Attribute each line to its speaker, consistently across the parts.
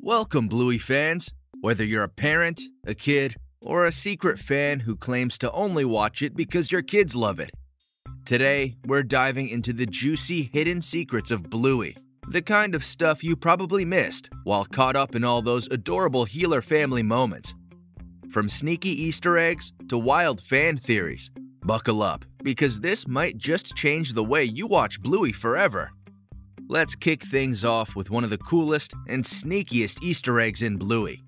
Speaker 1: Welcome, Bluey fans! Whether you're a parent, a kid, or a secret fan who claims to only watch it because your kids love it. Today, we're diving into the juicy hidden secrets of Bluey, the kind of stuff you probably missed while caught up in all those adorable healer family moments. From sneaky Easter eggs to wild fan theories, buckle up, because this might just change the way you watch Bluey forever. Let's kick things off with one of the coolest and sneakiest Easter eggs in Bluey.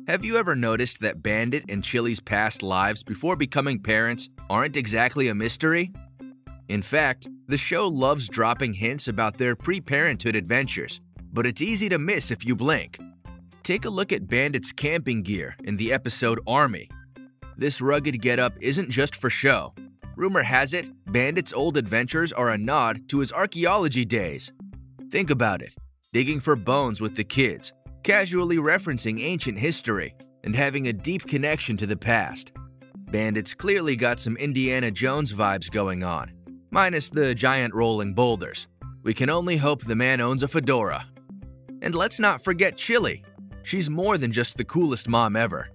Speaker 1: Have you ever noticed that Bandit and Chili's past lives before becoming parents aren't exactly a mystery? In fact, the show loves dropping hints about their pre-parenthood adventures, but it's easy to miss if you blink. Take a look at Bandit's camping gear in the episode Army. This rugged getup isn't just for show. Rumor has it, Bandit's old adventures are a nod to his archaeology days. Think about it, digging for bones with the kids, casually referencing ancient history, and having a deep connection to the past. Bandit's clearly got some Indiana Jones vibes going on, minus the giant rolling boulders. We can only hope the man owns a fedora. And let's not forget Chili. She's more than just the coolest mom ever.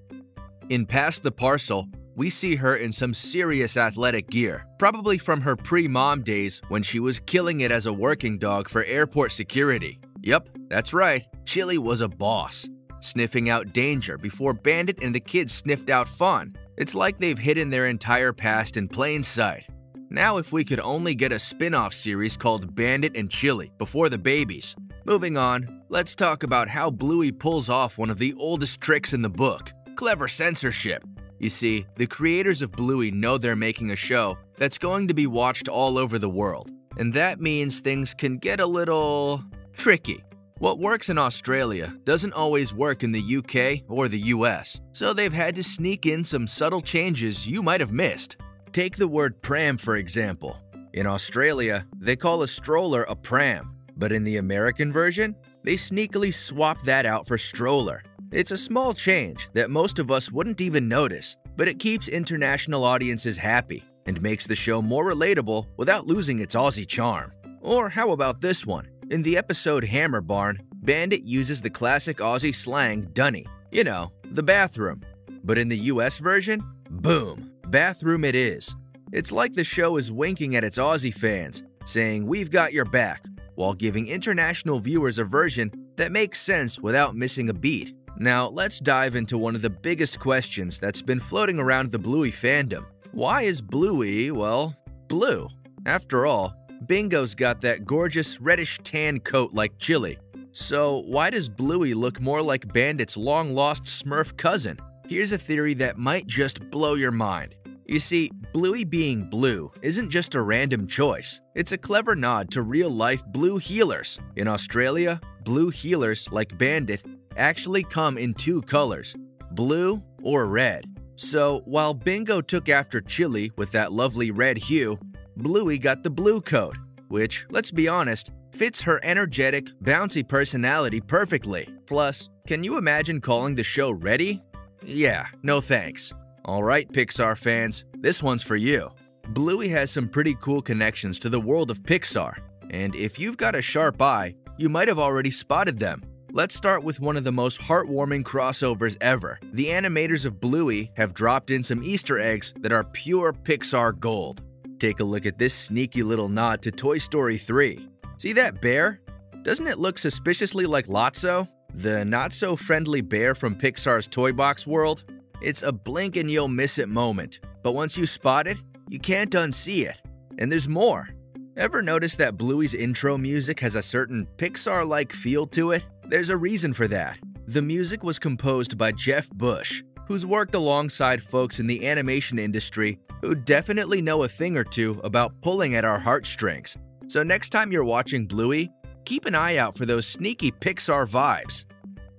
Speaker 1: In Pass the Parcel, we see her in some serious athletic gear, probably from her pre-mom days when she was killing it as a working dog for airport security. Yup, that's right, Chili was a boss, sniffing out danger before Bandit and the kids sniffed out fun. It's like they've hidden their entire past in plain sight. Now if we could only get a spin-off series called Bandit and Chili before the babies. Moving on, let's talk about how Bluey pulls off one of the oldest tricks in the book, clever censorship. You see, the creators of Bluey know they're making a show that's going to be watched all over the world, and that means things can get a little tricky. What works in Australia doesn't always work in the UK or the US, so they've had to sneak in some subtle changes you might have missed. Take the word pram for example. In Australia, they call a stroller a pram, but in the American version, they sneakily swap that out for stroller. It's a small change that most of us wouldn't even notice, but it keeps international audiences happy and makes the show more relatable without losing its Aussie charm. Or how about this one? In the episode Hammer Barn, Bandit uses the classic Aussie slang dunny, you know, the bathroom. But in the US version, boom, bathroom it is. It's like the show is winking at its Aussie fans, saying we've got your back, while giving international viewers a version that makes sense without missing a beat. Now, let's dive into one of the biggest questions that's been floating around the Bluey fandom. Why is Bluey, well, blue? After all, Bingo's got that gorgeous reddish tan coat like Chili. So why does Bluey look more like Bandit's long-lost Smurf cousin? Here's a theory that might just blow your mind. You see, Bluey being blue isn't just a random choice. It's a clever nod to real-life blue healers. In Australia, blue healers like Bandit actually come in two colors, blue or red. So while Bingo took after Chili with that lovely red hue, Bluey got the blue coat, which, let's be honest, fits her energetic, bouncy personality perfectly. Plus, can you imagine calling the show Ready? Yeah, no thanks. Alright Pixar fans, this one's for you. Bluey has some pretty cool connections to the world of Pixar, and if you've got a sharp eye, you might have already spotted them. Let's start with one of the most heartwarming crossovers ever. The animators of Bluey have dropped in some Easter eggs that are pure Pixar gold. Take a look at this sneaky little nod to Toy Story 3. See that bear? Doesn't it look suspiciously like Lotso, the not-so-friendly bear from Pixar's Toy Box world? It's a blink and you'll miss it moment, but once you spot it, you can't unsee it. And there's more. Ever notice that Bluey's intro music has a certain Pixar-like feel to it? There's a reason for that. The music was composed by Jeff Bush, who's worked alongside folks in the animation industry who definitely know a thing or two about pulling at our heartstrings. So next time you're watching Bluey, keep an eye out for those sneaky Pixar vibes.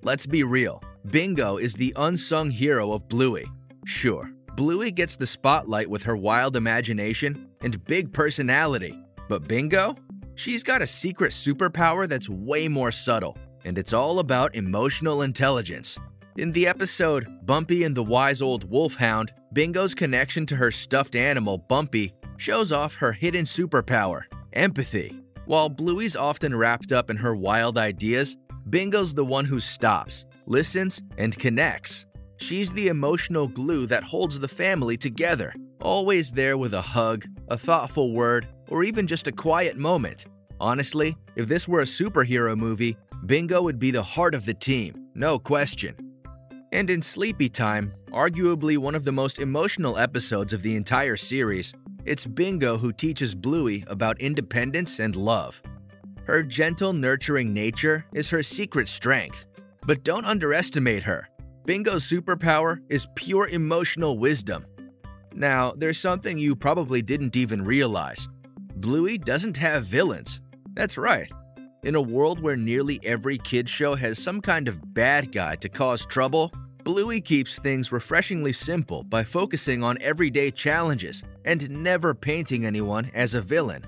Speaker 1: Let's be real, Bingo is the unsung hero of Bluey. Sure, Bluey gets the spotlight with her wild imagination and big personality, but Bingo? She's got a secret superpower that's way more subtle, and it's all about emotional intelligence. In the episode Bumpy and the Wise Old Wolfhound, Bingo's connection to her stuffed animal, Bumpy, shows off her hidden superpower, empathy. While Bluey's often wrapped up in her wild ideas, Bingo's the one who stops, listens, and connects. She's the emotional glue that holds the family together, always there with a hug, a thoughtful word, or even just a quiet moment. Honestly, if this were a superhero movie, Bingo would be the heart of the team, no question. And in Sleepy Time, arguably one of the most emotional episodes of the entire series, it's Bingo who teaches Bluey about independence and love. Her gentle, nurturing nature is her secret strength. But don't underestimate her. Bingo's superpower is pure emotional wisdom. Now, there's something you probably didn't even realize. Bluey doesn't have villains. That's right. In a world where nearly every kids show has some kind of bad guy to cause trouble, Bluey keeps things refreshingly simple by focusing on everyday challenges and never painting anyone as a villain.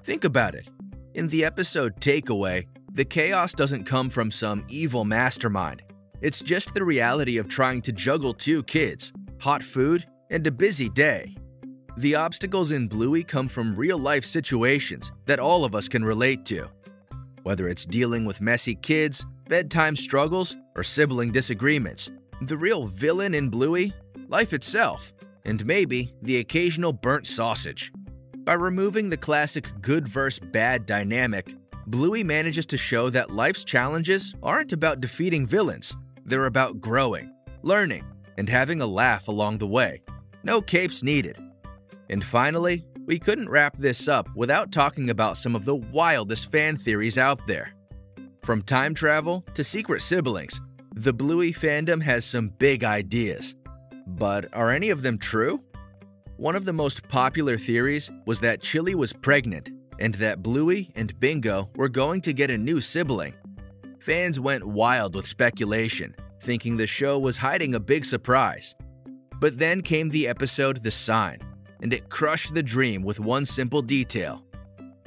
Speaker 1: Think about it. In the episode Takeaway, the chaos doesn't come from some evil mastermind. It's just the reality of trying to juggle two kids, hot food, and a busy day. The obstacles in Bluey come from real-life situations that all of us can relate to. Whether it's dealing with messy kids, bedtime struggles, or sibling disagreements, the real villain in Bluey? Life itself, and maybe the occasional burnt sausage. By removing the classic good versus bad dynamic, Bluey manages to show that life's challenges aren't about defeating villains. They're about growing, learning, and having a laugh along the way. No capes needed. And finally, we couldn't wrap this up without talking about some of the wildest fan theories out there. From time travel to secret siblings, the Bluey fandom has some big ideas. But are any of them true? One of the most popular theories was that Chili was pregnant and that Bluey and Bingo were going to get a new sibling. Fans went wild with speculation, thinking the show was hiding a big surprise. But then came the episode The Sign, and it crushed the dream with one simple detail.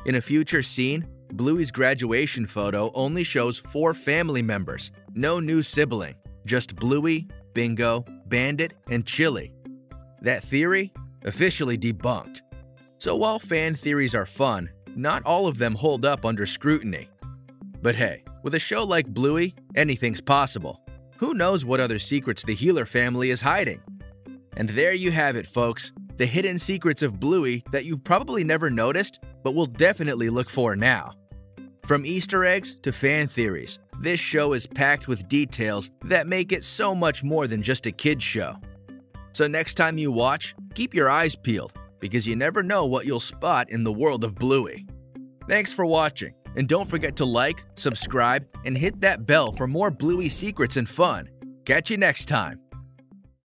Speaker 1: In a future scene, Bluey's graduation photo only shows 4 family members, no new sibling, just Bluey, Bingo, Bandit, and Chili. That theory? Officially debunked. So while fan theories are fun, not all of them hold up under scrutiny. But hey, with a show like Bluey, anything's possible. Who knows what other secrets the Healer family is hiding? And there you have it, folks. The hidden secrets of Bluey that you probably never noticed, but will definitely look for now. From Easter eggs to fan theories, this show is packed with details that make it so much more than just a kid's show. So next time you watch, keep your eyes peeled, because you never know what you'll spot in the world of Bluey. Thanks for watching, and don't forget to like, subscribe, and hit that bell for more Bluey secrets and fun. Catch you next time.